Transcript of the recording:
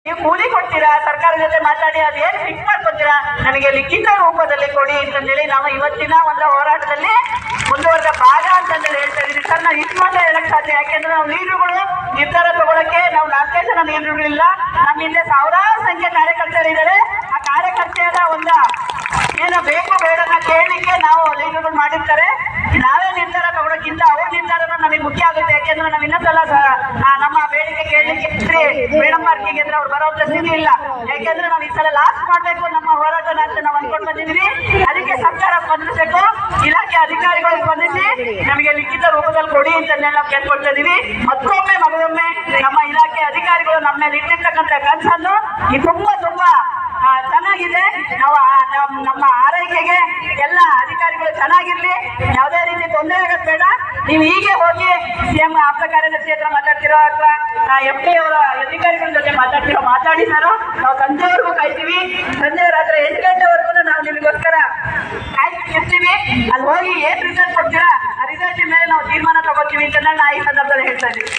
ನೀವು ಕೂಲಿ ಕೊಡ್ತೀರಾ, ಸರ್ಕಾರ ಜೊತೆ ಮಾತಾಡಿ ಅದೇನು ಫಿಕ್ಸ್ ಮಾಡ್ಕೊತೀರಾ, ನನಗೆ ಲಿಖಿತ ರೂಪದಲ್ಲಿ ಕೊಡಿ ಅಂತಂದೇಳಿ ನಾವು ಇವತ್ತಿನ ಒಂದು ಹೋರಾಟದಲ್ಲಿ ಮುಂದುವರೆದ ಭಾಗ ಅಂತಂದೇಳಿ ಹೇಳ್ತಾ ಇದೀವಿ. ಸರ್, ನಾವು ಇಷ್ಟು ಮಾತ್ರ ಹೇಳಕ್ ಸಾಧ್ಯ, ಯಾಕೆಂದ್ರೆ ನಾವು ಲೀಡರ್ಗಳು ನಿರ್ಧಾರ ತಗೊಳಕ್ಕೆ ನಾವು 4 ಜನ ಲೀಡರ್ಗಳಿಲ್ಲ. ನಮ್ಮ ಹಿಂದೆ ಸಾವಿರಾರು ಸಂಖ್ಯೆ ಕಾರ್ಯಕರ್ತರಿದ್ದಾರೆ. ಆ ಕಾರ್ಯಕರ್ತೆಯರ ಒಂದು ಏನೋ ಬೇಕು ಬೇಡನ್ನ ಕೇಳಲಿಕ್ಕೆ ನಾವು ಲೀಡರ್ಗಳು ಮಾಡಿರ್ತಾರೆ. ನಾವೇ ನಿರ್ಧಾರ ತಗೊಳಕ್ಕಿಂತ ಅವ್ರ ನಿರ್ಧಾರನ ನಮಗೆ ಮುಖ್ಯ ಆಗುತ್ತೆ. ಯಾಕೆಂದ್ರೆ ನಾವು ಇನ್ನೊಂದ್ಸಲ ನಮ್ಮ ಬೇಡಿಕೆ ಕೇಳಲಿಕ್ಕೆ ಮೇಡಮ್ ಪಾರ್ಕಿಗೆ ಅಂದ್ರೆ ಅವ್ರು ಬರೋ ಸ್ಥಿತಿ ಇಲ್ಲ. ಯಾಕೆಂದ್ರೆ ನಾವು ಈ ಸಲ ಲಾಸ್ಟ್ ಮಾಡ್ಬೇಕು ನಮ್ಮ ಹೋರಾಟನ ಅಂತ ನಾವು ಅನ್ಕೊಂಡು ಬಂದಿದ್ವಿ. ಅದಕ್ಕೆ ಸರ್ಕಾರ ಸ್ಪಂದಿಸಬೇಕು, ಇಲಾಖೆ ಅಧಿಕಾರಿಗಳು ಸ್ಪಂದಿಸಿ ನಮಗೆ ಲಿಖಿತ ರೂಪದಲ್ಲಿ ಕೊಡಿ ಅಂತ ನಾವು ಕೇಳ್ಕೊಳ್ತಾ ಇದೀವಿ. ಮತ್ತೊಮ್ಮೆ ಮಗದೊಮ್ಮೆ ನಮ್ಮ ಇಲಾಖೆ ಅಧಿಕಾರಿಗಳು ನಮ್ಮ ಮೇಲೆ ಇಟ್ಟಿರ್ತಕ್ಕಂಥ ಕನಸನ್ನು ತುಂಬಾ ಚೆನ್ನಾಗಿದೆ. ನಾವು ನಮ್ಮ ಆರೈಕೆಗೆ ಎಲ್ಲ ಅಧಿಕಾರಿಗಳು ಚೆನ್ನಾಗಿರ್ಲಿ, ಯಾವುದೇ ರೀತಿ ತೊಂದರೆ ಆಗೋದು ಬೇಡ. ನೀವು ಹೀಗೆ ಹೋಗಿ ಸಿಎಂ ಆಪ್ತ ಕಾರ್ಯದರ್ಶಿ ಹತ್ರ ಮಾತಾಡ್ತಿರೋ ಅಥವಾ FD ಅವರ ಅಧಿಕಾರಿಗಳ ಜೊತೆ ಮಾತಾಡಿದಾರೋ ನಾವು ಸಂಜೆವರೆಗೂ ಕಾಯ್ತೀವಿ. ಸಂಜೆ ರಾತ್ರಿ 8 ಗಂಟೆವರೆಗೂ ನಾವು ನಿಮಗೋಸ್ಕರ ಕಾಯ್ತಿರ್ತೀವಿ. ಅಲ್ಲಿ ಹೋಗಿ ಏನ್ ರಿಸಲ್ಟ್ ಕೊಡ್ತೀರಾ ಆ ರಿಸಲ್ಟ್ ಮೇಲೆ ನಾವು ತೀರ್ಮಾನ ತಗೋತೀವಿ ಅಂತ ನಾನು ಈ ಸಂದರ್ಭದಲ್ಲಿ ಹೇಳ್ತಾ ಇದ್ದೀವಿ.